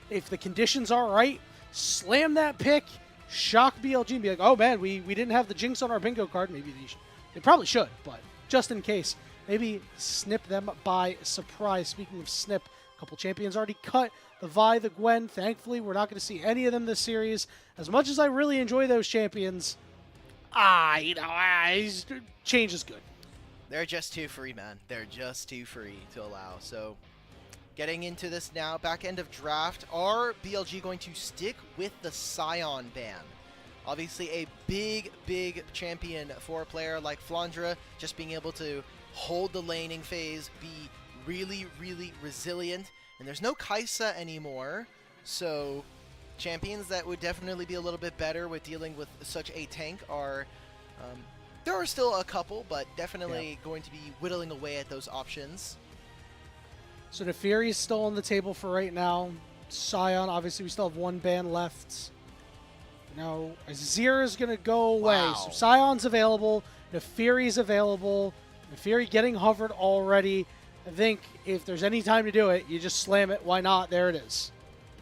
if the conditions are right, slam that pick, shock BLG and be like, oh man, we didn't have the Jinx on our bingo card. Maybe they probably should, but just in case, maybe snip them by surprise. Speaking of snip, a couple champions already cut. The Vi, the Gwen. Thankfully, we're not going to see any of them this series. As much as I really enjoy those champions, change is good. They're just too free, man. They're just too free to allow. So, getting into this now, back end of draft, are BLG going to stick with the Scion ban? Obviously, a big champion for a player like Flandre, just being able to hold the laning phase, be really resilient. And there's no Kai'Sa anymore, so champions that would definitely be a little bit better with dealing with such a tank are... there are still a couple, but definitely going to be whittling away at those options. So the Fury is still on the table for right now. Scion, obviously we still have one ban left. Now, Azir is going to go away. Wow. So Scion's available. The Fury's available. The Fury getting hovered already. I think if there's any time to do it, you just slam it. Why not? There it is.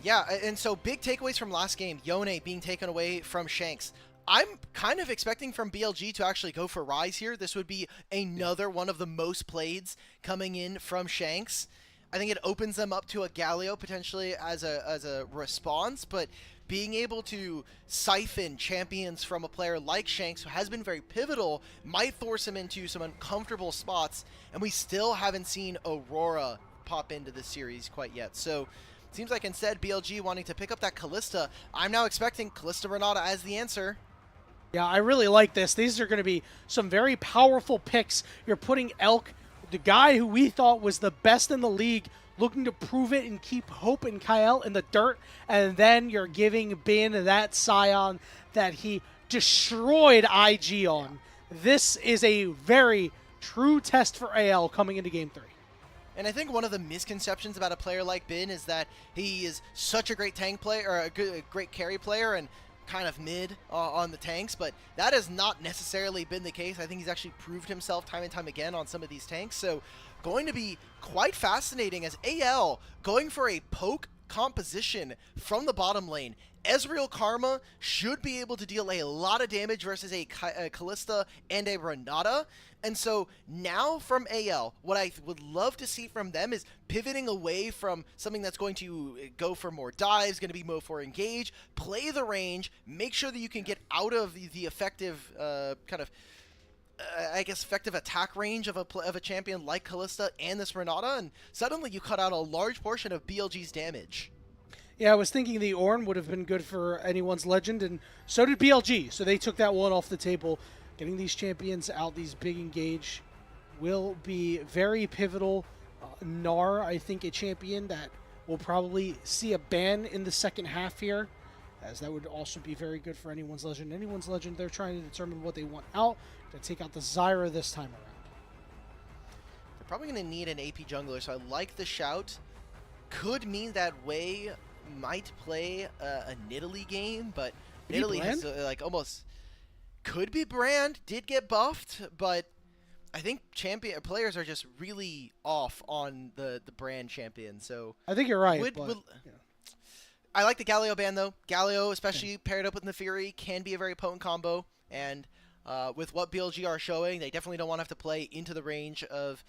Yeah, and so big takeaways from last game. Yone being taken away from Shanks. I'm kind of expecting from BLG to actually go for Ryze here. This would be another one of the most playeds coming in from Shanks. I think it opens them up to a Galio potentially as a response, but being able to siphon champions from a player like Shanks, who has been very pivotal, might force him into some uncomfortable spots, and we still haven't seen Aurora pop into this series quite yet. So it seems like instead BLG wanting to pick up that Kalista. I'm now expecting Kalista Renata as the answer. Yeah, I really like this. These are going to be some very powerful picks. You're putting Elk, the guy who we thought was the best in the league, looking to prove it and keep Hope and Kael in the dirt, and then you're giving Bin that Scion that he destroyed IG on. Yeah. This is a very true test for AL coming into Game 3. And I think one of the misconceptions about a player like Bin is that he is such a great tank player, or a great carry player, and kind of mid on the tanks, but that has not necessarily been the case. I think he's actually proved himself time and time again on some of these tanks, so going to be quite fascinating as AL going for a poke composition from the bottom lane. Ezreal Karma should be able to deal a lot of damage versus a Kalista and a Renata. And so now from AL, what I would love to see from them is pivoting away from something that's going to go for more dives, going to be more for engage, play the range, make sure that you can get out of the effective effective attack range of a champion like Kalista and this Renata, and suddenly you cut out a large portion of BLG's damage. Yeah, I was thinking the Ornn would have been good for anyone's legend, and so did BLG, so they took that one off the table. Getting these champions out, these big engage, will be very pivotal. Gnar, I think, a champion that will probably see a ban in the second half here, as that would also be very good for anyone's legend. Anyone's legend, they're trying to determine what they want out to take out the Zyra this time around. They're probably going to need an AP jungler, so I like the shout. Could mean that Wei might play a Nidalee game, but Nidalee has almost... Could be Brand, did get buffed, but I think champion players are just really off on the Brand champion, so... I think you're right, I like the Galio ban, though. Galio, especially paired up with Nefiri, can be a very potent combo, and with what BLG are showing, they definitely don't want to have to play into the range of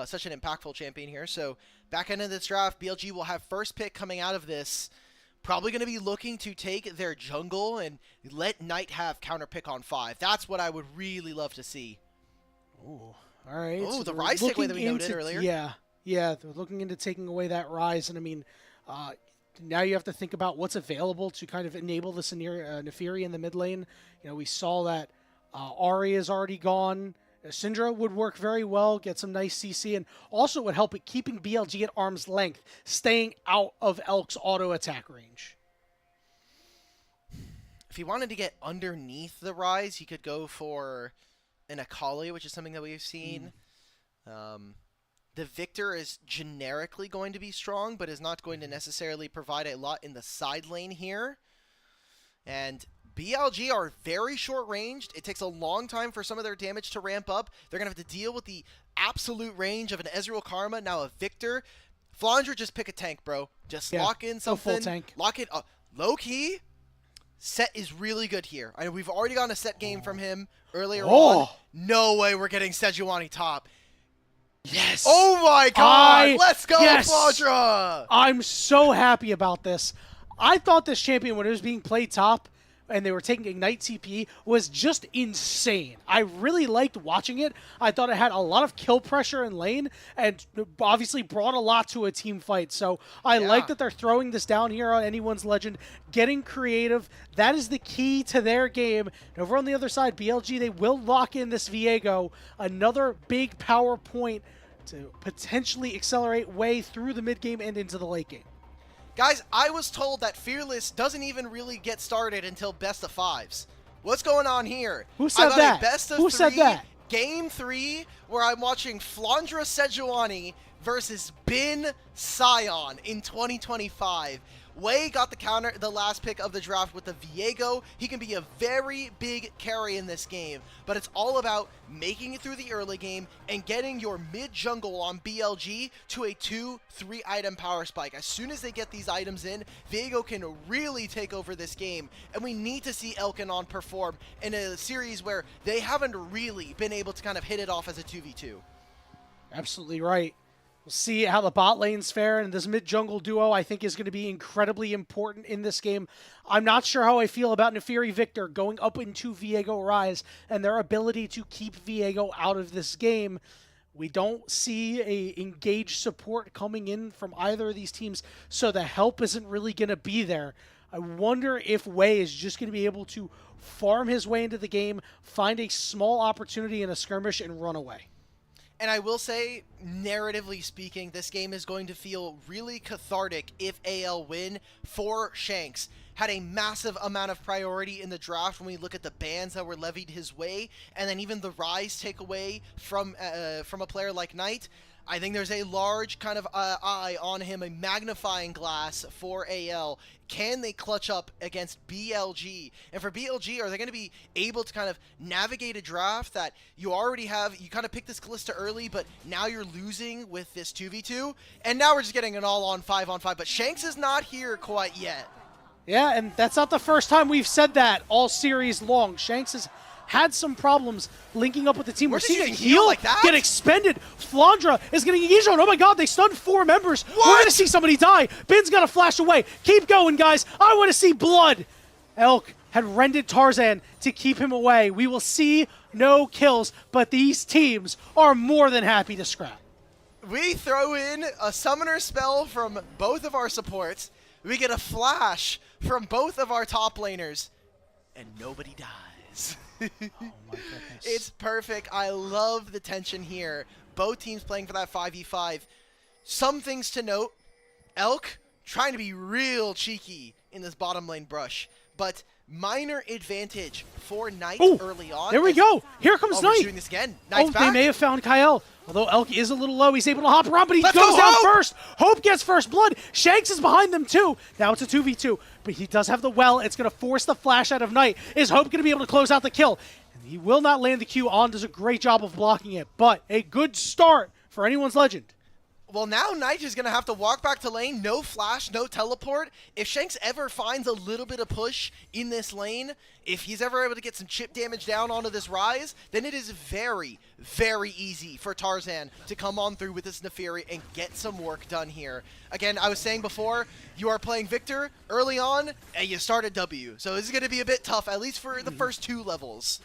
such an impactful champion here. So back end of this draft, BLG will have first pick coming out of this. Probably going to be looking to take their jungle and let Knight have counter pick on 5. That's what I would really love to see. Oh, all right. Oh, so the Ryze takeaway that we noted earlier. Yeah, they're looking into taking away that Ryze, and I mean, now you have to think about what's available to kind of enable the Nefiri in the mid lane. You know, we saw that Ahri is already gone. Syndra would work very well, get some nice CC, and also would help it keeping BLG at arm's length, staying out of Elk's auto attack range. If he wanted to get underneath the Ryze, he could go for an Akali, which is something that we've seen. The Victor is generically going to be strong, but is not going to necessarily provide a lot in the side lane here. And BLG are very short-ranged. It takes a long time for some of their damage to ramp up. They're going to have to deal with the absolute range of an Ezreal Karma, now a Victor. Flandre, just pick a tank, bro. Just lock in something. Full tank. Lock it up. Low key, set is really good here. I know we've already gotten a set game from him earlier on. No way we're getting Sejuani top. Yes. Oh my god. Let's go, Flandre. I'm so happy about this. I thought this champion, when it was being played top and they were taking Ignite TP, was just insane. I really liked watching it. I thought it had a lot of kill pressure in lane and obviously brought a lot to a team fight. So I like that they're throwing this down here on Anyone's Legend, getting creative. That is the key to their game. And over on the other side, BLG, they will lock in this Viego. Another big power point to potentially accelerate way through the mid game and into the late game. Guys, I was told that Fearless doesn't even really get started until best of fives. What's going on here? Who said I got that? A best of Who three, said that? Game 3, where I'm watching Flandre Sejuani versus Bin Sion in 2025. Wei got the last pick of the draft with the Viego. He can be a very big carry in this game, but it's all about making it through the early game and getting your mid jungle on BLG to a 2-3 item power spike. As soon as they get these items in, Viego can really take over this game, and we need to see Elkanon perform in a series where they haven't really been able to kind of hit it off as a 2v2. Absolutely right. We'll see how the bot lanes fare, and this mid-jungle duo I think is going to be incredibly important in this game. I'm not sure how I feel about Neferi Victor going up into Viego Rise and their ability to keep Viego out of this game. We don't see a engaged support coming in from either of these teams, so the help isn't really going to be there. I wonder if Wei is just going to be able to farm his way into the game, find a small opportunity in a skirmish, and run away. And I will say, narratively speaking, this game is going to feel really cathartic if AL win for Shanks. Had a massive amount of priority in the draft when we look at the bans that were levied his way, and then even the Rise takeaway from a player like Knight. I think there's a large kind of eye on him, a magnifying glass for AL. Can they clutch up against BLG? And for BLG, are they going to be able to kind of navigate a draft that you already have? You kind of picked this Kalista early, but now you're losing with this 2v2. And now we're just getting an all-on 5-on-5, but Shanks is not here quite yet. Yeah, and that's not the first time we've said that all series long. Shanks has had some problems linking up with the team. We're seeing a heal like that? get expended. Flandre is getting engaged on. Oh my god, they stunned 4 members. What? We're going to see somebody die. Bin's got to flash away. Keep going, guys. I want to see blood. Elk had rendered Tarzan to keep him away. We will see no kills, but these teams are more than happy to scrap. We throw in a summoner spell from both of our supports. We get a flash from both of our top laners, and nobody dies. Oh my goodness. It's perfect. I love the tension here. Both teams playing for that 5v5. Some things to note. Elk trying to be real cheeky in this bottom lane brush, but minor advantage for Knight early on. There we go. Here comes Knight. We're doing this again. Knight's back. They may have found Kael. Although Elk is a little low, he's able to hop around, but he Let's goes go, down Hope! first. Hope gets first blood. Shanks is behind them too. Now it's a 2v2, but he does have the well. It's going to force the flash out of Knight. Is Hope going to be able to close out the kill? And he will not land the Q. On does a great job of blocking it, but a good start for Anyone's Legend. Well, now Knight is going to have to walk back to lane. No flash, no teleport. If Shanks ever finds a little bit of push in this lane, if he's ever able to get some chip damage down onto this Rise, then it is very, very easy for Tarzan to come on through with this Neferi and get some work done here. Again, I was saying before, you are playing Victor early on, and you start at W. So this is going to be a bit tough, at least for the first 2 levels.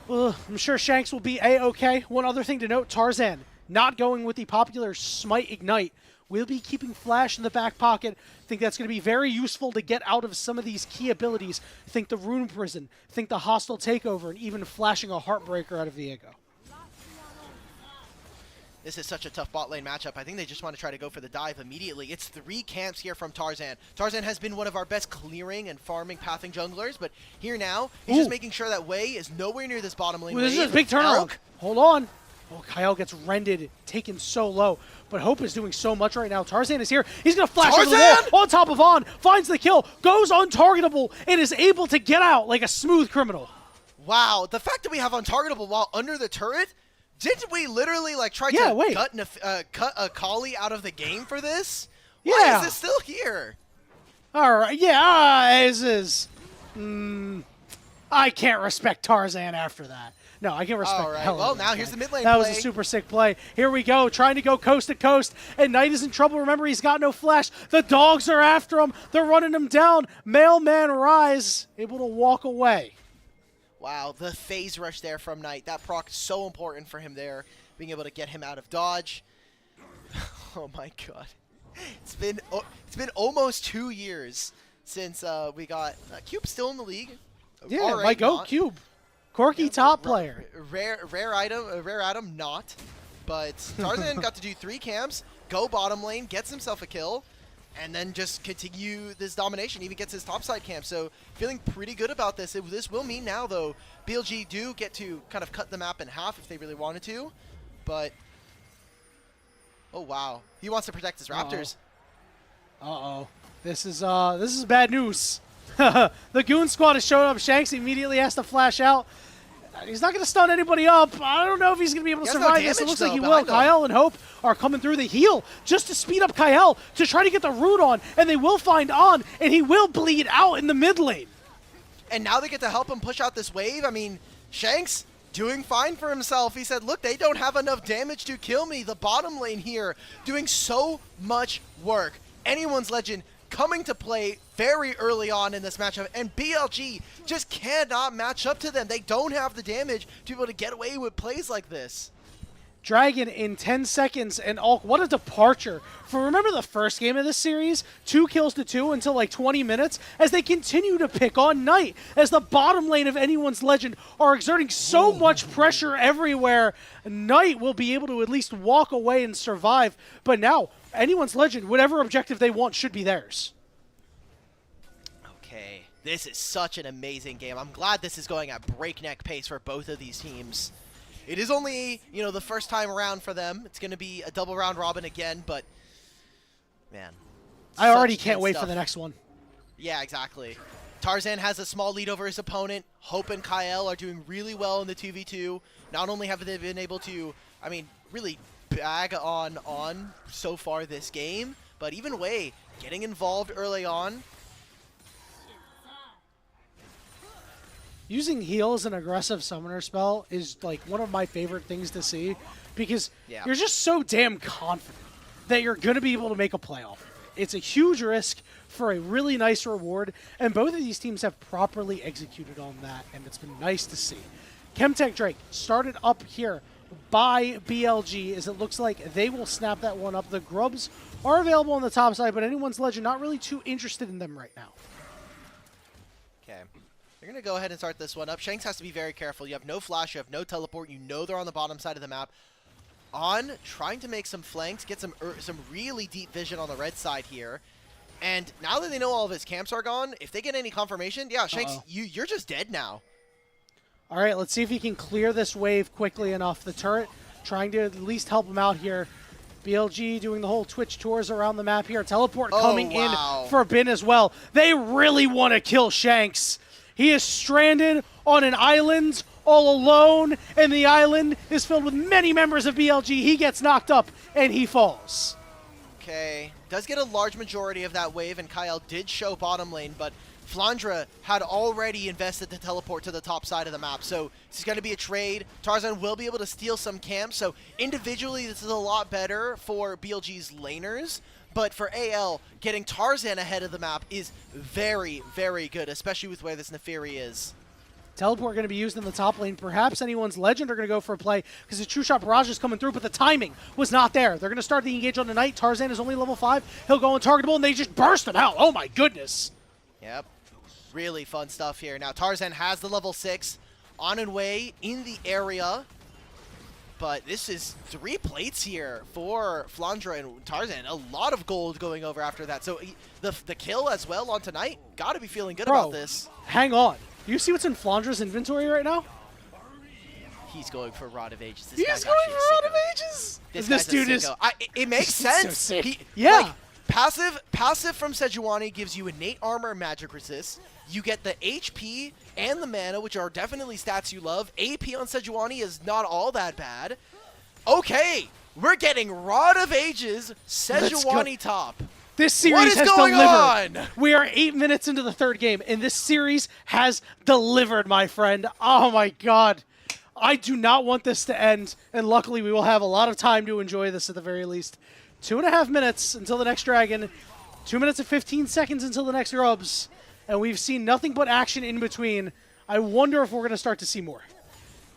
Well, I'm sure Shanks will be A-okay. One other thing to note, Tarzan not going with the popular Smite Ignite. We'll be keeping Flash in the back pocket. Think that's going to be very useful to get out of some of these key abilities. Think the Rune Prison, think the Hostile Takeover, and even flashing a Heartbreaker out of Viego. This is such a tough bot lane matchup. I think they just want to try to go for the dive immediately. It's 3 camps here from Tarzan. Tarzan has been one of our best clearing and farming pathing junglers, but here now, he's just making sure that Wei is nowhere near this bottom lane. Well, this is a big turnaround. Elk. Hold on. Oh, Kael gets rended, taken so low. But Hope is doing so much right now. Tarzan is here. He's going to flash into the wall on top of On. Finds the kill. Goes untargetable and is able to get out like a smooth criminal. Wow. The fact that we have untargetable while under the turret, Didn't we literally like try Yeah, to wait. cut a Kali out of the game for this? Yeah. Why is this still here? All right, yeah, this is... I can't respect Tarzan after that. No, I can respect All right, the hell out well, of now that here's play. the mid lane That was play. a super sick play. Here we go, trying to go coast to coast, and Knight is in trouble. Remember, he's got no flash. The dogs are after him. They're running him down. Mailman Rise able to walk away. Wow, the phase rush there from Knight. That proc is so important for him there, being able to get him out of dodge. Oh my god. It's been almost 2 years since we got Cube still in the league. Yeah, Alright, my GOAT not. Cube. Corky Yeah, top player. Rare item not. But Tarzan got to do 3 camps, go bottom lane, gets himself a kill, and then just continue this domination, even gets his topside camp. So feeling pretty good about this. This will mean now, though, BLG do get to kind of cut the map in half if they really wanted to. But, oh wow, he wants to protect his Raptors. Uh-oh. This is bad news. The Goon Squad has showed up. Shanks immediately has to flash out. He's not going to stun anybody up. I don't know if he's going to be able to survive this. It looks like he will. Kael and Hope are coming through the heal just to speed up Kael to try to get the root on, and they will find On, and he will bleed out in the mid lane. And now they get to help him push out this wave. I mean, Shanks doing fine for himself. He said, look, they don't have enough damage to kill me. The bottom lane here doing so much work. Anyone's Legend coming to play very early on in this matchup, and BLG just cannot match up to them. They don't have the damage to be able to get away with plays like this. Dragon in 10 seconds, and Alk, what a departure. For remember the first game of this series, 2 kills to 2 until like 20 minutes, as they continue to pick on Knight, as the bottom lane of Anyone's Legend are exerting so much pressure everywhere. Knight will be able to at least walk away and survive, but now Anyone's Legend, whatever objective they want, should be theirs. Okay, this is such an amazing game. I'm glad this is going at breakneck pace for both of these teams. It is only, you know, the first time around for them. It's going to be a double round robin again, but man. I already can't wait for the next one. Yeah, exactly. Tarzan has a small lead over his opponent. Hope and Kael are doing really well in the 2v2. Not only have they been able to, I mean, really bag on so far this game, but even Wei getting involved early on. Using heal as an aggressive summoner spell is like one of my favorite things to see, because you're just so damn confident that you're going to be able to make a play off of it. It's a huge risk for a really nice reward, and both of these teams have properly executed on that, and it's been nice to see. Chemtech Drake started up here by BLG, as it looks like they will snap that one up. The Grubs are available on the top side, but Anyone's Legend not really too interested in them right now. Okay. They're going to go ahead and start this one up. Shanks has to be very careful. You have no flash, you have no teleport, you know they're on the bottom side of the map. On trying to make some flanks, get some really deep vision on the red side here. And now that they know all of his camps are gone, if they get any confirmation, yeah, Shanks, you're just dead now. All right, let's see if he can clear this wave quickly enough. The turret trying to at least help him out here. BLG doing the whole Twitch tours around the map here. Teleport coming in for Bin as well. They really want to kill Shanks. He is stranded on an island all alone, and the island is filled with many members of BLG. He gets knocked up, and he falls. Okay, does get a large majority of that wave, and Kael did show bottom lane, but Flandre had already invested the teleport to the top side of the map, so this is going to be a trade. Tarzan will be able to steal some camps, so individually this is a lot better for BLG's laners, but for AL, getting Tarzan ahead of the map is very, very good, especially with where this Neferi is. Teleport going to be used in the top lane. Perhaps Anyone's Legend are going to go for a play because the True Shot Barrage is coming through, but the timing was not there. They're going to start the engage on the Knight. Tarzan is only level 5. He'll go untargetable, and they just burst him out. Oh my goodness. Yep. Really fun stuff here. Now Tarzan has the level 6 on and way in the area, but this is 3 plates here for Flandre and Tarzan. A lot of gold going over after that. So the kill as well on tonight, got to be feeling good about this. Hang on. Do you see what's in Flandre's inventory right now? He's going for Rod of Ages. He's going for Rod of Ages. This dude is... it makes sense. So sick. Like, Passive from Sejuani gives you innate armor and magic resist. You get the HP and the mana, which are definitely stats you love. AP on Sejuani is not all that bad. Okay, we're getting Rod of Ages, Sejuani top. This series has going delivered. on? We are 8 minutes into the third game, and this series has delivered, my friend. Oh my god. I do not want this to end, and luckily we will have a lot of time to enjoy this at the very least. 2.5 minutes until the next dragon, 2 minutes and 15 seconds until the next grubs, and we've seen nothing but action in between. I wonder if we're going to start to see more.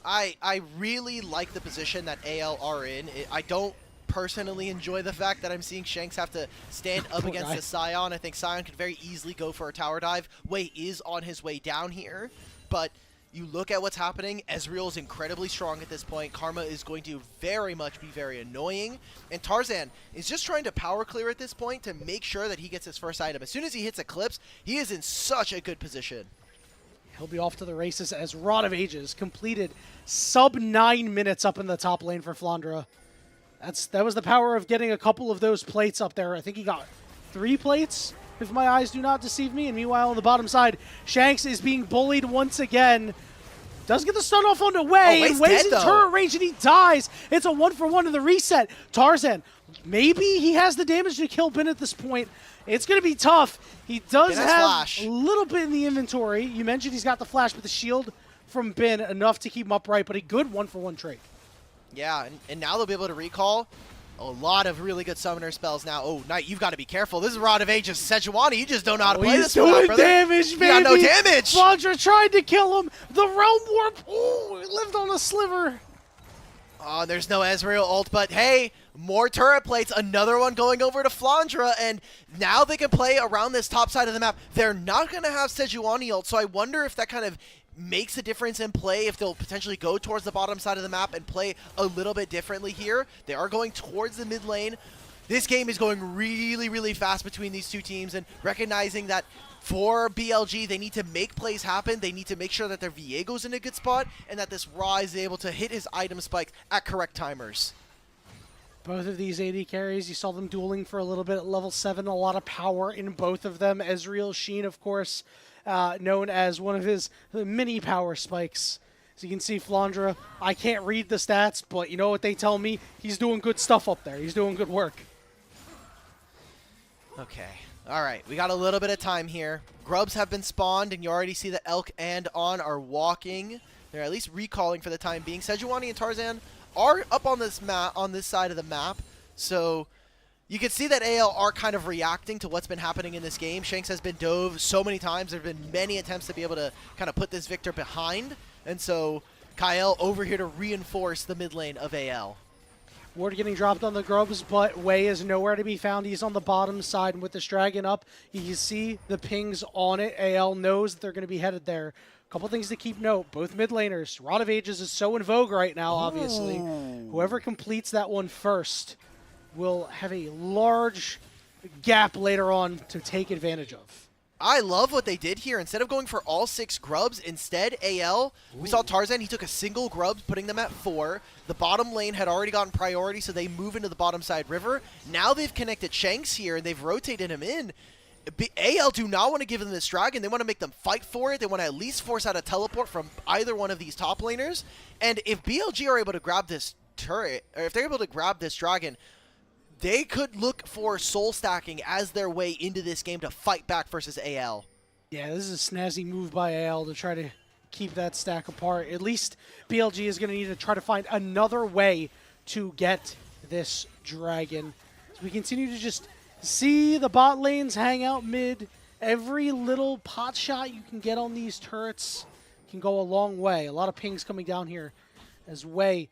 I really like the position that AL are in. I don't personally enjoy the fact that I'm seeing Shanks have to stand up against the Scion. I think Scion could very easily go for a tower dive. Wei is on his way down here, but you look at what's happening, Ezreal is incredibly strong at this point. Karma is going to very much be very annoying. And Tarzan is just trying to power clear at this point to make sure that he gets his first item. As soon as he hits Eclipse, he is in such a good position. He'll be off to the races as Rod of Ages completed sub 9 minutes up in the top lane for Flandre. That was the power of getting a couple of those plates up there. I think he got 3 plates, if my eyes do not deceive me. And meanwhile, on the bottom side, Shanks is being bullied once again. Does get the stun off on the Wei, and Wei's in turret range, and he dies. It's a 1-for-1 in the reset. Tarzan, maybe he has the damage to kill Ben at this point. It's going to be tough. He does have a little bit in the inventory. You mentioned he's got the flash, but the shield from Ben enough to keep him upright, but a good 1-for-1 trade. Yeah, and now they'll be able to recall a lot of really good summoner spells now. Oh, Knight, you've got to be careful. This is Rod of Ages. Sejuani, you just don't know how to play this. He's doing damage, baby. Got no damage. Flandre tried to kill him. The Realm Warp, oh, he lived on a sliver. Oh, there's no Ezreal ult, but hey, more turret plates. Another one going over to Flandre, and now they can play around this top side of the map. They're not going to have Sejuani ult, so I wonder if that kind of makes a difference in play, if they'll potentially go towards the bottom side of the map and play a little bit differently here. They are going towards the mid lane. This game is going really, really fast between these two teams, and recognizing that for BLG, they need to make plays happen. They need to make sure that their Viego's in a good spot and that this Ra is able to hit his item spikes at correct timers. Both of these AD carries, you saw them dueling for a little bit at level 7. A lot of power in both of them. Ezreal Sheen, of course, known as one of his mini power spikes. As you can see, Flandre, I can't read the stats, but you know what they tell me? He's doing good stuff up there. He's doing good work. Okay. All right. We got a little bit of time here. Grubs have been spawned, and you already see that Elk and On are walking. They're at least recalling for the time being. Sejuani and Tarzan are up on this map, on this side of the map, so you can see that AL are kind of reacting to what's been happening in this game. Shanks has been dove so many times. There have been many attempts to be able to kind of put this victor behind, and so Kael over here to reinforce the mid lane of AL. Ward getting dropped on the grubs, but Wei is nowhere to be found. He's on the bottom side, and with this dragon up, you can see the pings on it. AL knows that they're going to be headed there. Couple things to keep note. Both mid laners. Rod of Ages is so in vogue right now, obviously. Ooh. Whoever completes that one first will have a large gap later on to take advantage of. I love what they did here. Instead of going for all 6 grubs, instead AL, we saw Tarzan, he took a single grub, putting them at 4. The bottom lane had already gotten priority, so they move into the bottom side river. Now they've connected Shanks here, and they've rotated him in. AL do not want to give them this dragon. They want to make them fight for it. They want to at least force out a teleport from either one of these top laners. And if BLG are able to grab this turret, or if they're able to grab this dragon, they could look for soul stacking as their way into this game to fight back versus AL. Yeah, this is a snazzy move by AL to try to keep that stack apart. At least BLG is going to need to try to find another way to get this dragon. So we continue to just see the bot lanes hang out mid. Every little pot shot you can get on these turrets can go a long way. A lot of pings coming down here as Wei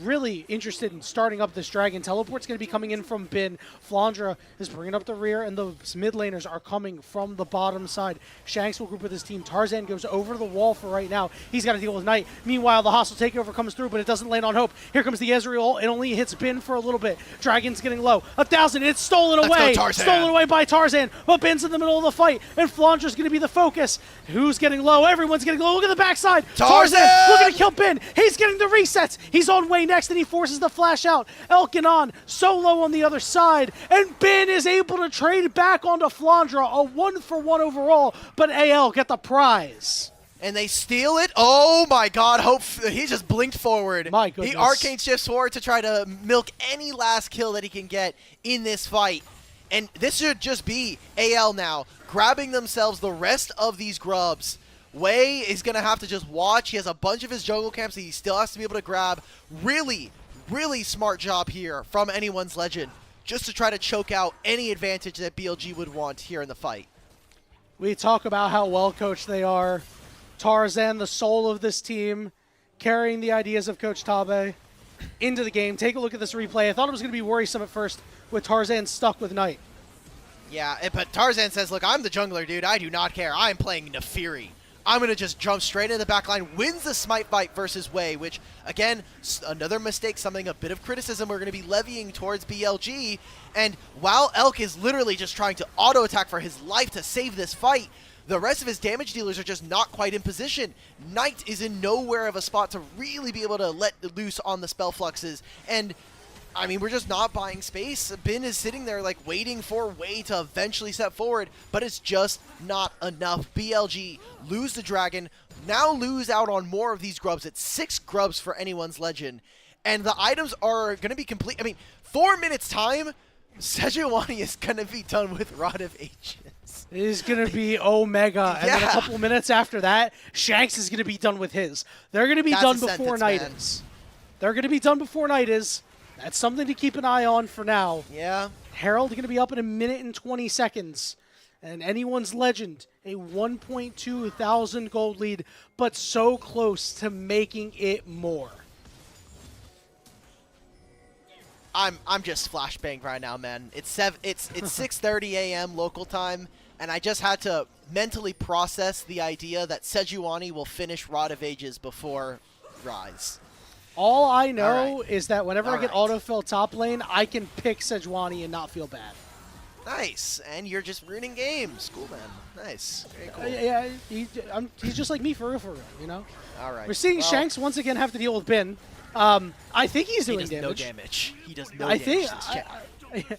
really interested in starting up this dragon. Teleport's going to be coming in from Bin. Flandre is bringing up the rear, and the mid laners are coming from the bottom side. Shanks will group with his team. Tarzan goes over the wall for right now. He's got to deal with Knight. Meanwhile, the hostile takeover comes through, but it doesn't land on Hope. Here comes the Ezreal. It only hits Bin for a little bit. Dragon's getting low. 1,000. It's stolen away. Stolen away by Tarzan, but Bin's in the middle of the fight, and Flandre's going to be the focus. Who's getting low? Everyone's getting low. Look at the backside. Tarzan looking to kill Bin. He's getting the resets. He's on way next, and he forces the flash out. Elkinon solo on the other side, and Bin is able to trade back onto Flandre, a 1-for-1 overall, but AL get the prize. And they steal it. Oh my god, he just blinked forward. My goodness. He arcane shifts forward to try to milk any last kill that he can get in this fight. And this should just be AL now, grabbing themselves the rest of these grubs. Wei is going to have to just watch. He has a bunch of his jungle camps that he still has to be able to grab. Really, really smart job here from Anyone's Legend, just to try to choke out any advantage that BLG would want here in the fight. We talk about how well coached they are. Tarzan, the soul of this team, carrying the ideas of Coach Tabe into the game. Take a look at this replay. I thought it was going to be worrisome at first with Tarzan stuck with Knight. Yeah, but Tarzan says, look, I'm the jungler, dude. I do not care. I'm playing Nefiri. I'm going to just jump straight into the backline, wins the smite fight versus Wei, which, again, another mistake, something, a bit of criticism we're going to be levying towards BLG. And while Elk is literally just trying to auto-attack for his life to save this fight, the rest of his damage dealers are just not quite in position. Knight is in nowhere of a spot to really be able to let loose on the spell fluxes. And, I mean, we're just not buying space. Bin is sitting there, like, waiting for Wei to eventually step forward, but it's just not enough. BLG lose the dragon, now lose out on more of these grubs. It's 6 grubs for Anyone's Legend. And the items are going to be complete. I mean, 4 minutes time, Sejuani is going to be done with Rod of Ages. It is going to be Omega, and then a couple minutes after that, Shanks is going to be done with his. They're going to be done before Knight is. They're going to be done before Knight is. That's something to keep an eye on for now. Yeah. Herald going to be up in 1 minute and 20 seconds. And Anyone's Legend, a 1.2 thousand gold lead, but so close to making it more. I'm just flashbanged right now, man. It's 6:30 a.m. local time, and I just had to mentally process the idea that Sejuani will finish Rod of Ages before Rise. All I know is that whenever I get autofill top lane, I can pick Sejuani and not feel bad. Nice, and you're just ruining games. Cool, man. Nice. Very cool. Yeah, he's just like me for real, you know? All right. We're seeing Shanks once again have to deal with Bin. I think he's doing damage. He does no damage. He does no damage.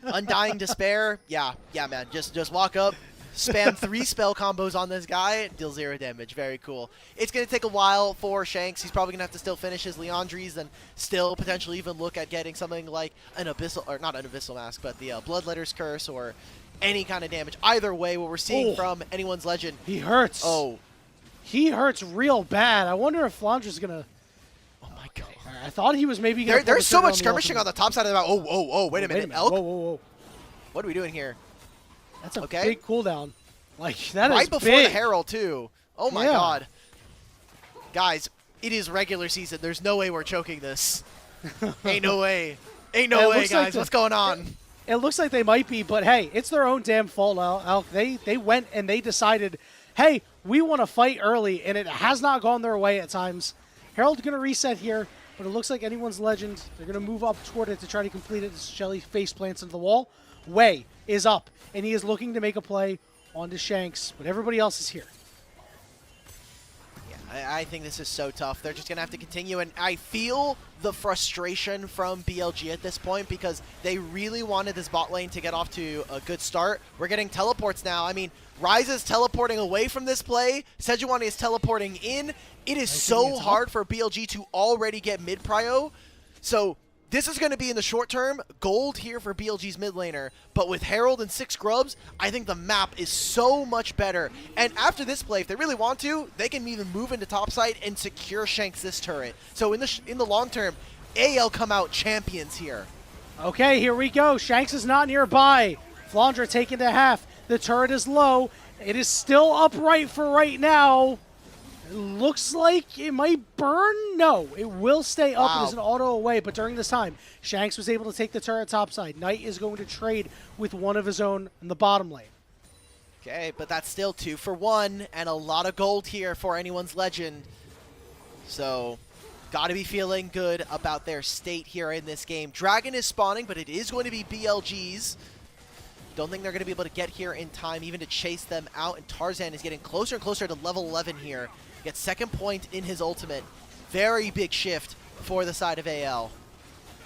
Undying Despair. Yeah, man. Just walk up, spam 3 spell combos on this guy, deal 0 damage. Very cool. It's going to take a while for Shanks. He's probably going to have to still finish his Leandries and still potentially even look at getting something like an Abyssal, or not an Abyssal Mask, but the Bloodletter's Curse or any kind of damage. Either way, what we're seeing from Anyone's Legend. He hurts. Oh. He hurts real bad. I wonder if Flandre's going to... Oh my god. I thought he was maybe going to... There's so much skirmishing on the top side of the map. Oh, wait a minute. Elk? Whoa. What are we doing here? That's a big cooldown. Like, that right is before big. the Herald, too. Oh my god. Guys, it is regular season. There's no way we're choking this. Ain't no way. Ain't no way, guys. What's going on? It looks like they might be, but hey, it's their own damn fault, Elk. They went and they decided, hey, we want to fight early, and it has not gone their way at times. Herald's going to reset here, but it looks like Anyone's Legend. They're going to move up toward it to try to complete it as Shelly face plants into the wall. Wei is up, and he is looking to make a play onto Shanks, but everybody else is here. Yeah, I think this is so tough. They're just going to have to continue, and I feel the frustration from BLG at this point because they really wanted this bot lane to get off to a good start. We're getting teleports now. I mean, Ryze is teleporting away from this play. Sejuani is teleporting in. It is so hard for BLG to already get mid-prio. So this is going to be in the short term gold here for BLG's mid laner. But with Herald and 6 grubs, I think the map is so much better. And after this play, if they really want to, they can even move into topside and secure Shanks this turret. So in the long term, AL come out champions here. Okay, here we go. Shanks is not nearby. Flandre taken to half. The turret is low. It is still upright for right now. It looks like it might burn. No, it will stay up. It is an auto away, but during this time, Shanks was able to take the turret topside. Knight is going to trade with one of his own in the bottom lane. Okay, but that's still 2 for 1, and a lot of gold here for Anyone's Legend. So, got to be feeling good about their state here in this game. Dragon is spawning, but it is going to be BLG's. Don't think they're going to be able to get here in time even to chase them out, and Tarzan is getting closer and closer to level 11 here. Gets second point in his ultimate. Very big shift for the side of AL.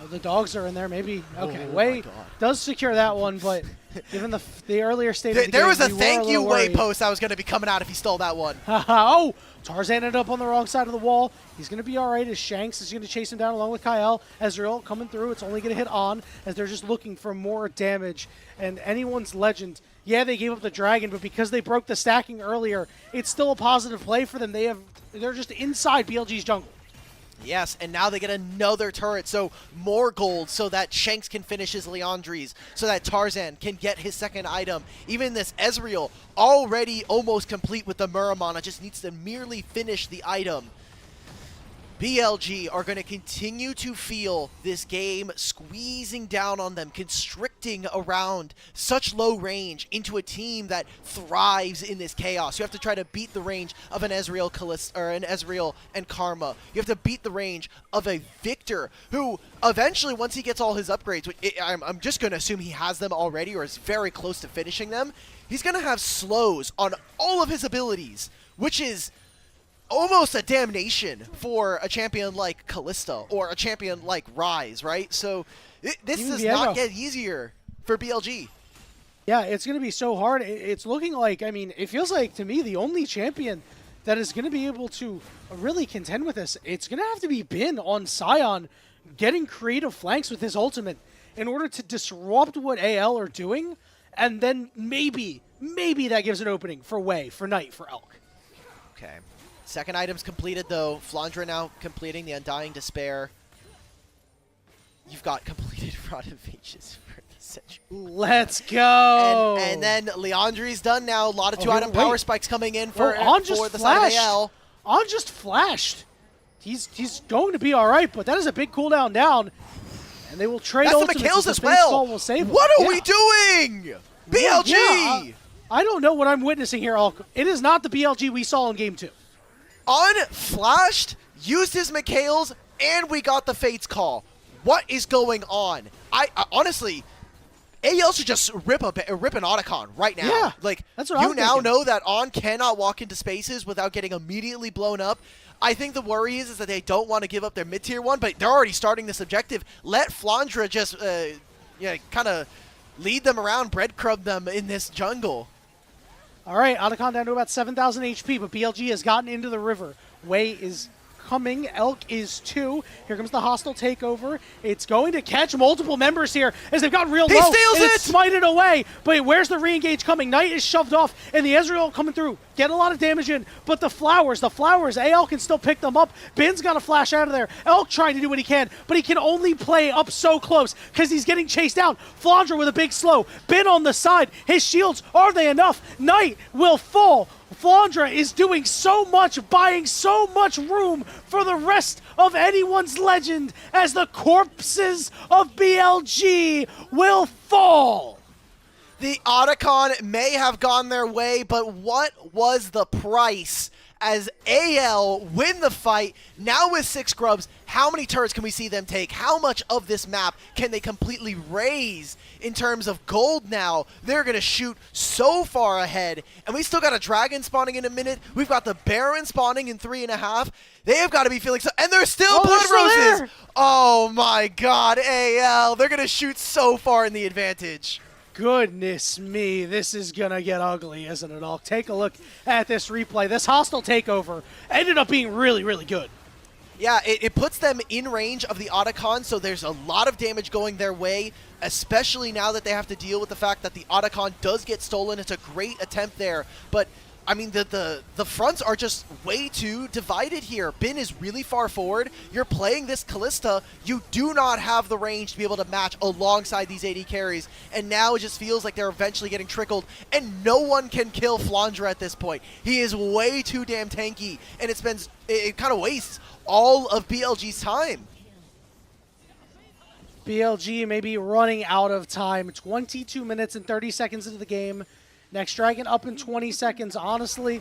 Oh, the dogs are in there, maybe. Okay, Oh Wei my God. does secure that one, but given the earlier state of the There game, was a we were thank you little Wei worried. post that was going to be coming out if he stole that one. Oh, Tarzan ended up on the wrong side of the wall. He's going to be all right as Shanks is going to chase him down along with Kael. Ezreal coming through. It's only going to hit on as they're just looking for more damage. And anyone's legend, yeah, they gave up the dragon, but because they broke the stacking earlier, it's still a positive play for them. They're just inside BLG's jungle. Yes, and now they get another turret, so more gold so that Shanks can finish his Leandries, so that Tarzan can get his second item. Even this Ezreal, already almost complete with the Muramana, just needs to merely finish the item. BLG are going to continue to feel this game squeezing down on them, constricting around such low range into a team that thrives in this chaos. You have to try to beat the range of an Ezreal or an Ezreal and Karma. You have to beat the range of a Victor who eventually, once he gets all his upgrades, which I'm just going to assume he has them already or is very close to finishing them, he's going to have slows on all of his abilities, which is almost a damnation for a champion like Kalista or a champion like Ryze, right? So this Even does Diego. not get easier for BLG. Yeah, it's going to be so hard. It's looking like, I mean, it feels like to me the only champion that is going to be able to really contend with this, it's going to have to be Bin on Sion getting creative flanks with his ultimate in order to disrupt what AL are doing, and then maybe that gives an opening for Wei, for Knight, for Elk. Okay. Second item's completed, though. Flandre now completing the Undying Despair. You've got completed Rod of Ages for the century. Let's go! And then Leandri's done now. A lot of Oh, two-item power spikes coming in for, On just for the side of flashed. AL. On just flashed. He's going to be all right, but that is a big cooldown down. And they will trade That's the ultimates McHale's the as Spade well. Skull will save him. What are Yeah. we doing? Well, BLG! yeah, I don't know what I'm witnessing here, Alk. It is not the BLG we saw in Game 2. Unflashed, used his McHale's, and we got the Fates call. What is going on? I honestly, AL should just rip an Otacon right now. Yeah, like that's what you I'm now thinking. know that On cannot walk into spaces without getting immediately blown up. I think the worry is that they don't want to give up their mid-tier one, but they're already starting this objective. Let Flandre just kind of lead them around, breadcrumb them in this jungle. All right, Otacon down to about 7,000 HP, but BLG has gotten into the river. Wei is coming. Elk is too. Here comes the hostile takeover. It's going to catch multiple members here as they've gotten real He low. steals and it! It's smited away, but where's the re-engage coming? Knight is shoved off, and the Ezreal coming through. Get a lot of damage in, but the flowers, AL can still pick them up. Bin's got to flash out of there. Elk trying to do what he can, but he can only play up so close because he's getting chased down. Flandre with a big slow. Bin on the side. His shields, are they enough? Knight will fall. Flandre is doing so much, buying so much room for the rest of anyone's legend as the corpses of BLG will fall. The Otacon may have gone their way, but what was the price as AL win the fight? Now with 6 grubs, how many turrets can we see them take? How much of this map can they completely raise in terms of gold now? They're going to shoot so far ahead, and we still got a dragon spawning in a minute. We've got the Baron spawning in 3.5. They have got to be feeling so, and there's still Oh, Blood they're still Roses. there. Oh my God, AL, they're going to shoot so far in the advantage. Goodness me, this is gonna get ugly, isn't it all? Take a look at this replay. This hostile takeover ended up being really, really good. Yeah, it puts them in range of the Otacon, so there's a lot of damage going their way, especially now that they have to deal with the fact that the Otacon does get stolen. It's a great attempt there, but I mean, the fronts are just way too divided here. Bin is really far forward. You're playing this Kalista. You do not have the range to be able to match alongside these AD carries. And now it just feels like they're eventually getting trickled. And no one can kill Flandre at this point. He is way too damn tanky. And it kind of wastes all of BLG's time. BLG may be running out of time. 22 minutes and 30 seconds into the game. Next dragon up in 20 seconds. Honestly,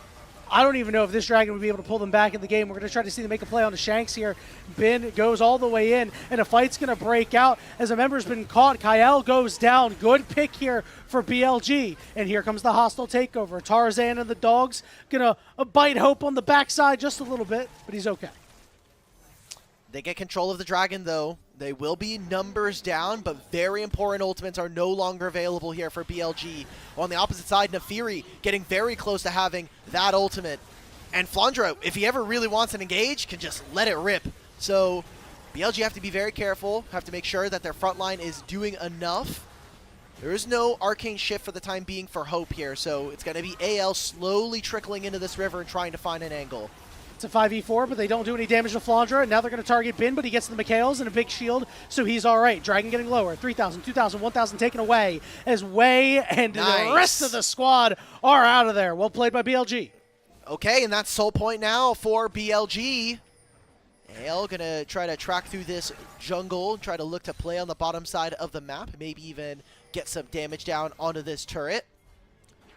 I don't even know if this dragon would be able to pull them back in the game. We're going to try to see them make a play on the Shanks here. Bin goes all the way in, and a fight's going to break out as a member's been caught. Kael goes down. Good pick here for BLG. And here comes the hostile takeover. Tarzan and the dogs going to bite Hope on the backside just a little bit, but he's okay. They get control of the dragon, though. They will be numbers down, but very important ultimates are no longer available here for BLG. On the opposite side, Nefiri getting very close to having that ultimate. And Flandre, if he ever really wants to engage, can just let it rip. So BLG have to be very careful, have to make sure that their front line is doing enough. There is no arcane shift for the time being for Hope here, so it's going to be AL slowly trickling into this river and trying to find an angle. It's a 5v4, but they don't do any damage to Flandre, and now they're going to target Bin, but he gets the Mikhails and a big shield, so he's all right. Dragon getting lower, 3,000, 2,000, 1,000 taken away, as Wei and Nice. the rest of the squad are out of there. Well played by BLG. Okay, and that's soul point now for BLG. AL gonna try to track through this jungle, try to look to play on the bottom side of the map, maybe even get some damage down onto this turret.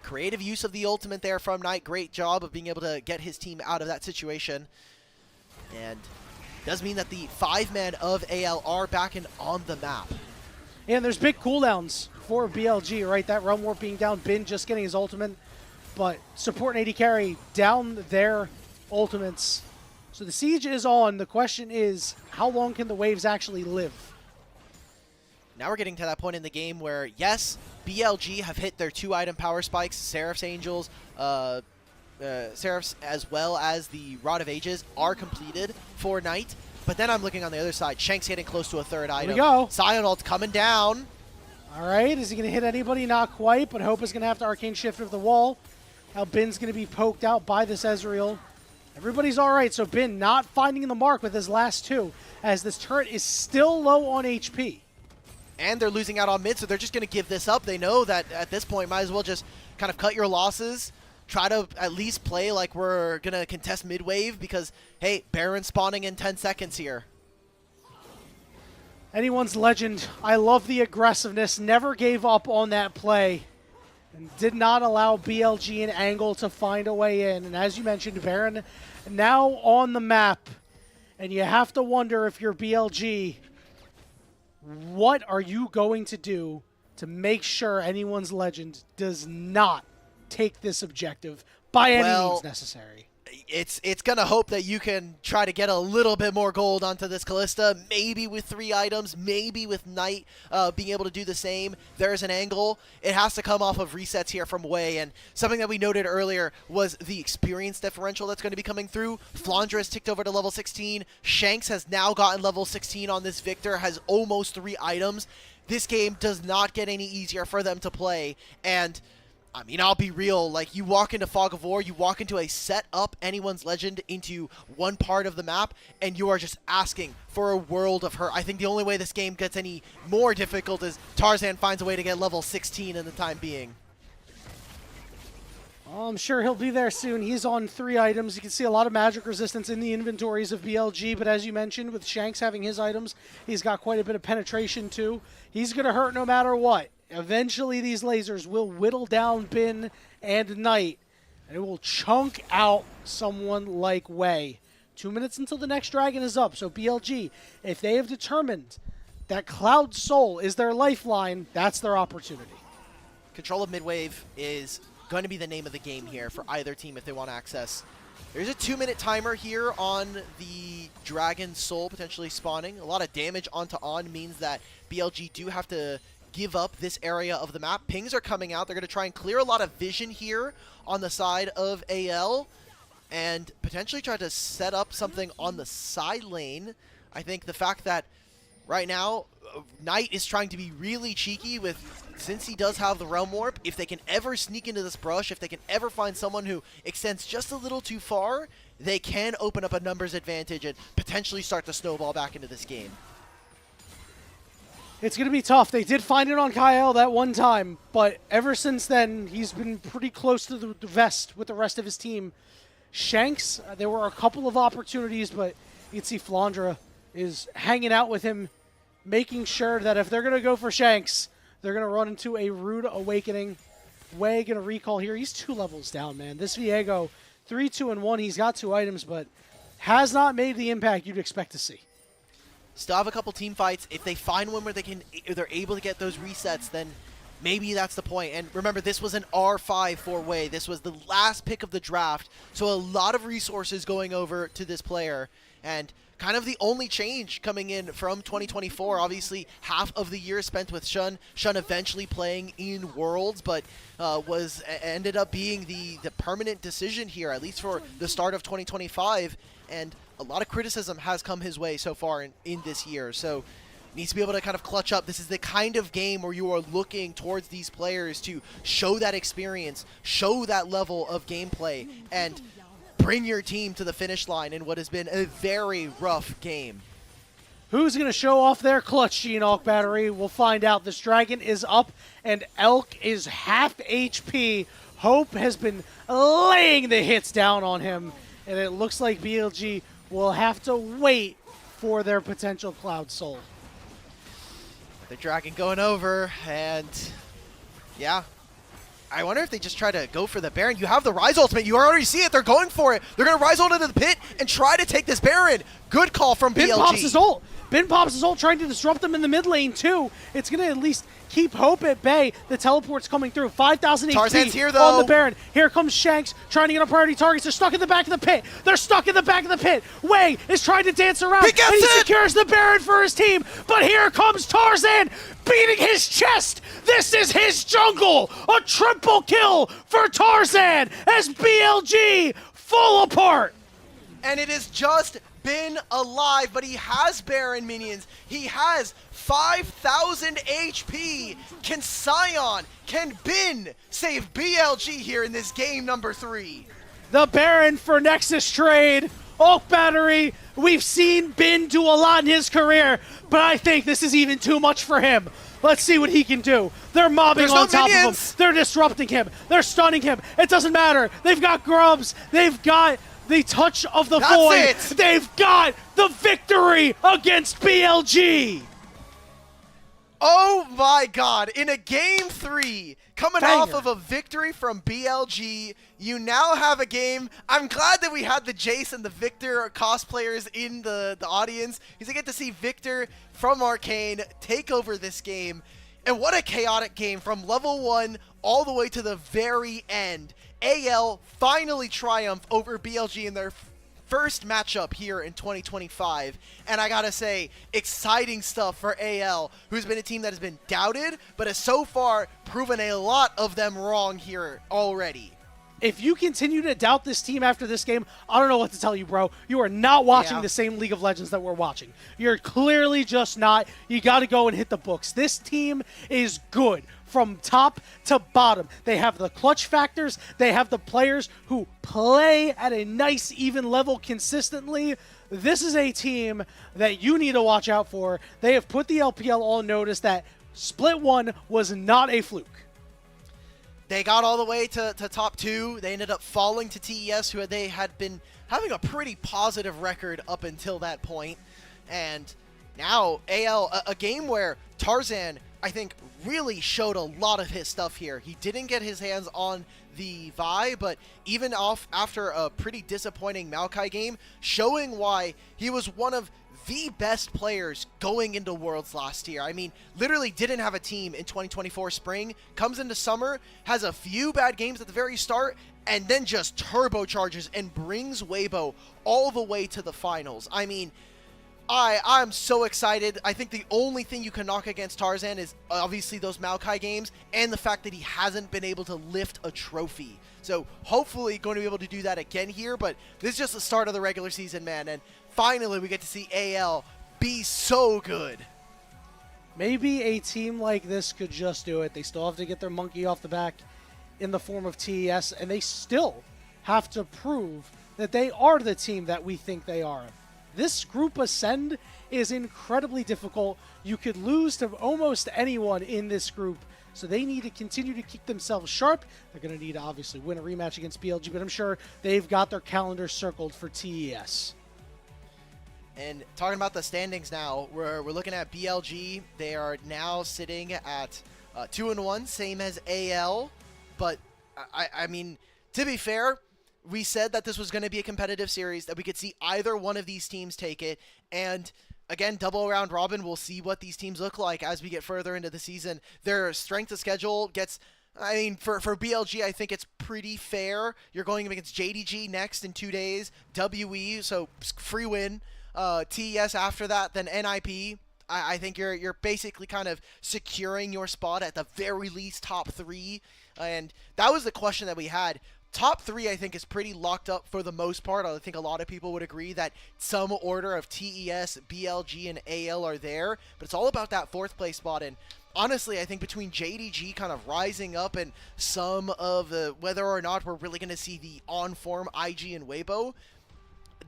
Creative use of the ultimate there from Knight. Great job of being able to get his team out of that situation. And does mean that the 5-man of AL are back in on the map. And there's big cooldowns for BLG, right? That Realm Warp being down, Bin just getting his ultimate, but support and AD carry down their ultimates. So the siege is on. The question is, how long can the waves actually live? Now we're getting to that point in the game where, yes, BLG have hit their 2-item power spikes. Seraph's Angels, Seraphs, as well as the Rod of Ages are completed for Knight. But then I'm looking on the other side. Shanks getting close to a 3rd item. Here we go. Scion ult coming down. All right, is he going to hit anybody? Not quite, but Hope is going to have to Arcane Shift of the wall. Now Bin's going to be poked out by this Ezreal. Everybody's all right, so Bin not finding the mark with his last 2, as this turret is still low on HP. And they're losing out on mid, so they're just going to give this up. They know that at this point, might as well just kind of cut your losses. Try to at least play like we're going to contest mid-wave because, hey, Baron spawning in 10 seconds here. Anyone's legend. I love the aggressiveness. Never gave up on that play. And did not allow BLG an angle to find a way in. And as you mentioned, Baron now on the map. And you have to wonder if you're BLG, what are you going to do to make sure anyone's legend does not take this objective by any means necessary? It's going to hope that you can try to get a little bit more gold onto this Callista, maybe with 3 items, maybe with Knight being able to do the same. There's an angle. It has to come off of resets here from Wei, and something that we noted earlier was the experience differential that's going to be coming through. Flandre has ticked over to level 16. Shanks has now gotten level 16 on this Victor, has almost 3 items. This game does not get any easier for them to play, and I mean, I'll be real, like, you walk into Fog of War, you walk into a set up anyone's legend into one part of the map, and you are just asking for a world of hurt. I think the only way this game gets any more difficult is Tarzan finds a way to get level 16 in the time being. Well, I'm sure he'll be there soon. He's on 3 items. You can see a lot of magic resistance in the inventories of BLG, but as you mentioned, with Shanks having his items, he's got quite a bit of penetration too. He's going to hurt no matter what. Eventually, these lasers will whittle down Bin and Knight, and it will chunk out someone like Wei. 2 minutes until the next dragon is up, so BLG, if they have determined that Cloud Soul is their lifeline, that's their opportunity. Control of mid-wave is going to be the name of the game here for either team if they want access. There's a 2-minute timer here on the Dragon Soul potentially spawning. A lot of damage onto On means that BLG do have to give up this area of the map. Pings are coming out. They're going to try and clear a lot of vision here on the side of AL and potentially try to set up something on the side lane. I think the fact that right now Knight is trying to be really cheeky with, since he does have the Realm Warp, if they can ever sneak into this brush, if they can ever find someone who extends just a little too far, they can open up a numbers advantage and potentially start to snowball back into this game. It's going to be tough. They did find it on Kael that one time, but ever since then, he's been pretty close to the vest with the rest of his team. Shanks, there were a couple of opportunities, but you can see Flandre is hanging out with him, making sure that if they're going to go for Shanks, they're going to run into a rude awakening. Wei going to recall here. He's 2 levels down, man. This Viego, 3, 2, and 1. He's got 2 items, but has not made the impact you'd expect to see. Still have a couple team fights. If they find one where they're able to get those resets, then maybe that's the point. And remember, this was an R5 for Wei. This was the last pick of the draft, so a lot of resources going over to this player. And kind of the only change coming in from 2024. Obviously, half of the year spent with Shun. Shun eventually playing in Worlds, but ended up being the permanent decision here, at least for the start of 2025. And a lot of criticism has come his way so far in this year. So needs to be able to kind of clutch up. This is the kind of game where you are looking towards these players to show that experience, show that level of gameplay, and bring your team to the finish line in what has been a very rough game. Who's going to show off their clutch, Gene AlkBattery? We'll find out. This Dragon is up, and Elk is half HP. Hope has been laying the hits down on him, and it looks like BLG will have to wait for their potential Cloud Soul. The Dragon going over, and yeah. I wonder if they just try to go for the Baron. You have the Rise ultimate. You already see it. They're going for it. They're going to Rise ult into the pit and try to take this Baron. Good call from BLG. Bin pops his ult. Bin pops his ult, trying to disrupt them in the mid lane, too. It's going to at least keep Hope at bay. The teleport's coming through. 5,000 Tarzan's HP here, though. on the Baron. Here comes Shanks, trying to get on priority targets. They're stuck in the back of the pit. They're stuck in the back of the pit. Wei is trying to dance around. He gets and he it! secures the Baron for his team. But here comes Tarzan, beating his chest. This is his jungle. A triple kill for Tarzan as BLG fall apart. And it has just been alive, but he has Baron minions. He has 5,000 HP. Can Sion, can Bin save BLG here in this game number 3? The Baron for Nexus trade. AlkBattery, we've seen Bin do a lot in his career, but I think this is even too much for him. Let's see what he can do. They're mobbing on top of him. They're disrupting him. They're stunning him. It doesn't matter. They've got grubs. They've got the touch of the void. They've got the victory against BLG. Oh my god, in a game 3, coming Banger. off of a victory from BLG, you now have a game. I'm glad that we had the Jace and the Victor cosplayers in the audience, because I get to see Victor from Arcane take over this game. And what a chaotic game from level 1 all the way to the very end. AL finally triumphed over BLG in their first matchup here in 2025, and I gotta say, exciting stuff for AL, who's been a team that has been doubted, but has so far proven a lot of them wrong here already. If you continue to doubt this team after this game, I don't know what to tell you, bro. You are not watching the same League of Legends that we're watching. You're clearly just not. You gotta go and hit the books. This team is good from top to bottom. They have the clutch factors. They have the players who play at a nice, even level consistently. This is a team that you need to watch out for. They have put the LPL on notice that Split 1 was not a fluke. They got all the way to top 2. They ended up falling to TES, who they had been having a pretty positive record up until that point. And now AL, a game where Tarzan, I think, really showed a lot of his stuff here. He didn't get his hands on the Vi, but even after a pretty disappointing Maokai game, showing why he was one of the best players going into Worlds last year. I mean, literally didn't have a team in 2024 spring, comes into summer, has a few bad games at the very start, and then just turbocharges and brings Weibo all the way to the finals. I mean, I'm so excited. I think the only thing you can knock against Tarzan is obviously those Maokai games and the fact that he hasn't been able to lift a trophy. So hopefully going to be able to do that again here, but this is just the start of the regular season, man, and finally we get to see AL be so good. Maybe a team like this could just do it. They still have to get their monkey off the back in the form of TES, and they still have to prove that they are the team that we think they are. This group ascend is incredibly difficult. You could lose to almost anyone in this group, so they need to continue to keep themselves sharp. They're going to need to obviously win a rematch against BLG, but I'm sure they've got their calendar circled for TES. And talking about the standings now, we're looking at BLG. They are now sitting at 2-1, same as AL. But, I mean, to be fair, we said that this was going to be a competitive series, that we could see either one of these teams take it. And, again, double round robin, we'll see what these teams look like as we get further into the season. Their strength of schedule gets... I mean, for BLG, I think it's pretty fair. You're going against JDG next in 2 days, WE, so free win. TES after that, then NIP. I think you're basically kind of securing your spot at the very least top 3. And that was the question that we had. Top 3, I think, is pretty locked up for the most part. I think a lot of people would agree that some order of TES, BLG, and AL are there. But it's all about that 4th place spot. And honestly, I think between JDG kind of rising up and some of the whether or not we're really going to see the on-form IG and Weibo,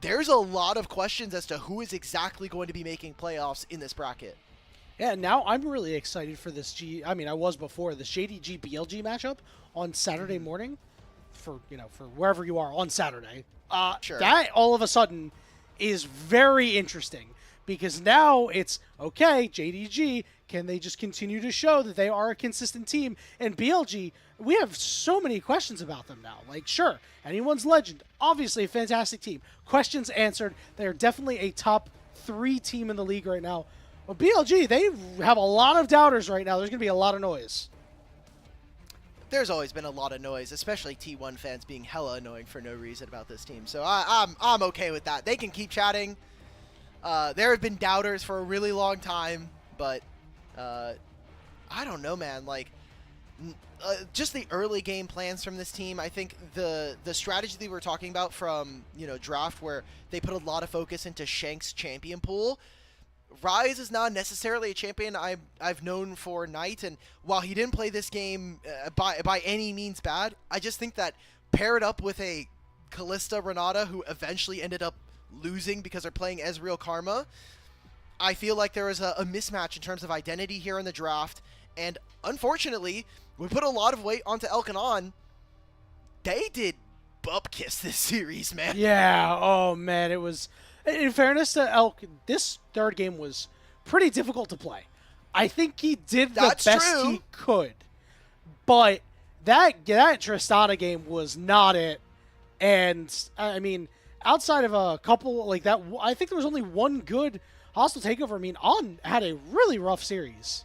there's a lot of questions as to who is exactly going to be making playoffs in this bracket. Yeah, now I'm really excited for this I was before, this JDG BLG matchup on Saturday morning. For wherever you are on Saturday. Sure. That all of a sudden is very interesting because now it's, okay, JDG, can they just continue to show that they are a consistent team? And BLG, we have so many questions about them now. Like, sure, anyone's legend, obviously a fantastic team. Questions answered. They're definitely a top 3 team in the league right now. But BLG, they have a lot of doubters right now. There's going to be a lot of noise. There's always been a lot of noise, especially T1 fans being hella annoying for no reason about this team. So I'm okay with that. They can keep chatting. There have been doubters for a really long time, but I don't know, man. Like, just the early game plans from this team. I think the strategy that we were talking about from draft, where they put a lot of focus into Shanks' champion pool. Rise is not necessarily a champion I've known for Knight, and while he didn't play this game by any means bad, I just think that paired up with a Kalista Renata who eventually ended up losing because they're playing Ezreal Karma, I feel like there is a mismatch in terms of identity here in the draft, and unfortunately, we put a lot of weight onto Elkanon. They did butt kiss this series, man. Yeah, oh man, it was... In fairness to Elk, this 3rd game was pretty difficult to play. I think he did the best he could. But that Tristana game was not it. And, I mean, outside of a couple like that, I think there was only one good hostile takeover. I mean, On had a really rough series.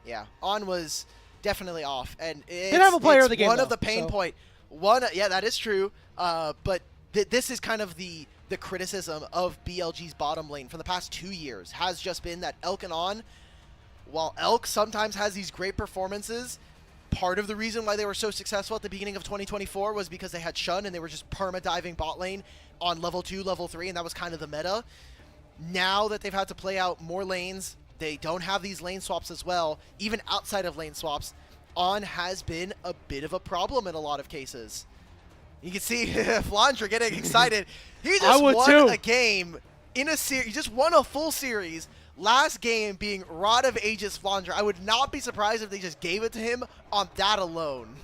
Yeah, On was definitely off. And didn't have a player of the game, one of the pain point. Yeah, that is true. But this is kind of the criticism of BLG's bottom lane for the past 2 years has just been that Elk and On, while Elk sometimes has these great performances, part of the reason why they were so successful at the beginning of 2024 was because they had Shun and they were just perma-diving bot lane on level 2, level 3, and that was kind of the meta. Now that they've had to play out more lanes, they don't have these lane swaps as well. Even outside of lane swaps, On has been a bit of a problem in a lot of cases. You can see Flandre getting excited. He just won a game in a series. He just won a full series. Last game being Rod of Ages Flandre. I would not be surprised if they just gave it to him on that alone.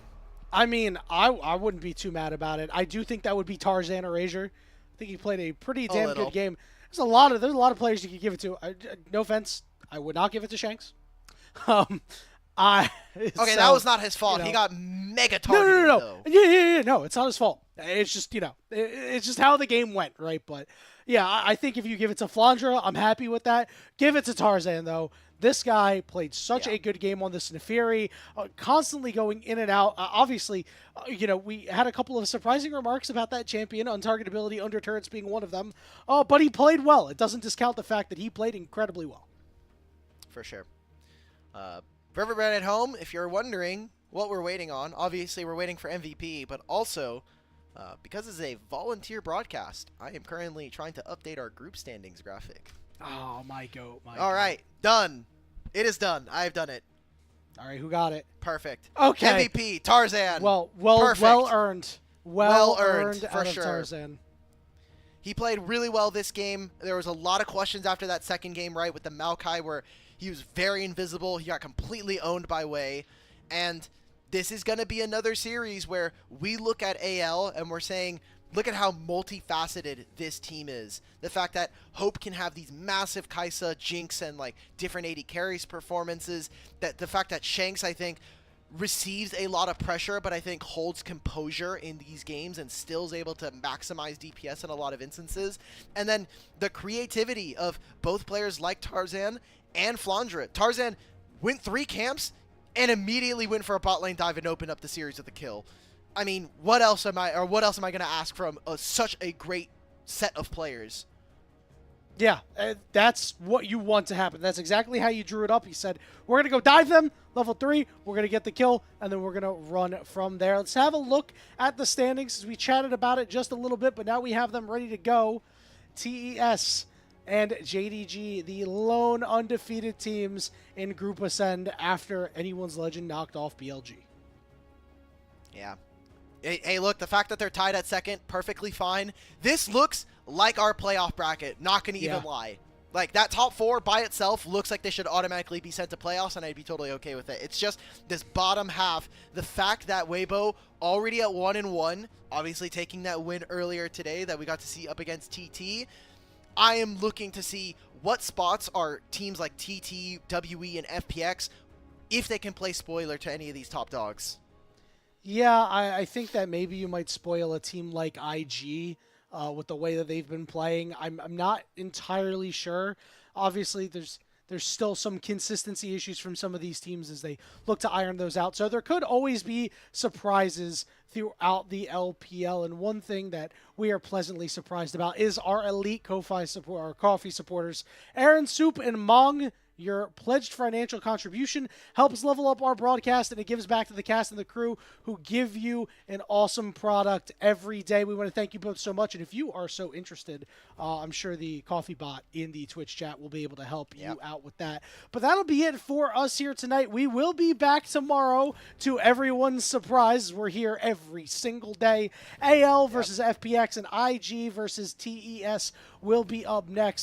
I mean, I wouldn't be too mad about it. I do think that would be Tarzan or Azure. I think he played a pretty damn good game. There's a lot of players you could give it to. No offense, I would not give it to Shanks. That was not his fault. He got mega targeted. No. Yeah. No, it's not his fault. It's just it's just how the game went, right? But yeah, I think if you give it to Flandre, I'm happy with that. Give it to Tarzan though. This guy played such a good game on this Neferi, constantly going in and out. Obviously, we had a couple of surprising remarks about that champion, untargetability, under turrets being one of them. But he played well. It doesn't discount the fact that he played incredibly well. For sure. For everybody at home, if you're wondering what we're waiting on, obviously we're waiting for MVP, but also, because it's a volunteer broadcast, I am currently trying to update our group standings graphic. Oh, my goat. All right, done. It is done. I've done it. All right, who got it? Perfect. Okay. MVP, Tarzan. Well earned. Well earned for sure. Tarzan. He played really well this game. There was a lot of questions after that second game, right, with the Maokai, where he was very invisible. He got completely owned by Wei. And this is going to be another series where we look at AL and we're saying, look at how multifaceted this team is. The fact that Hope can have these massive Kai'Sa, Jinx, and like different AD carries performances. That the fact that Shanks, I think, receives a lot of pressure, but I think holds composure in these games and still is able to maximize DPS in a lot of instances. And then the creativity of both players like Tarzan and Flandre. Tarzan went 3 camps and immediately went for a bot lane dive and opened up the series with a kill. I mean, what else am I going to ask from such a great set of players? Yeah, that's what you want to happen. That's exactly how you drew it up. He said, we're going to go dive them, level 3, we're going to get the kill, and then we're going to run from there. Let's have a look at the standings. We chatted about it just a little bit, but now we have them ready to go. TES and JDG, the lone undefeated teams in Group Ascend after anyone's legend knocked off BLG. Yeah. Hey, look, the fact that they're tied at second, perfectly fine. This looks like our playoff bracket, not going to even lie. Like, that top 4 by itself looks like they should automatically be sent to playoffs, and I'd be totally okay with it. It's just this bottom half, the fact that Weibo already at 1-1, obviously taking that win earlier today that we got to see up against TT. I am looking to see what spots are teams like TT, WE, and FPX, if they can play spoiler to any of these top dogs. Yeah, I think that maybe you might spoil a team like IG with the way that they've been playing. I'm not entirely sure. Obviously, there's still some consistency issues from some of these teams as they look to iron those out. So there could always be surprises throughout the LPL. And one thing that we are pleasantly surprised about is our elite coffee supporters, Aaron, Soup, and Mong. Your pledged financial contribution helps level up our broadcast, and it gives back to the cast and the crew who give you an awesome product every day. We want to thank you both so much, and if you are so interested, I'm sure the coffee bot in the Twitch chat will be able to help you out with that. But that'll be it for us here tonight. We will be back tomorrow to everyone's surprise. We're here every single day. AL versus FPX and IG versus TES will be up next.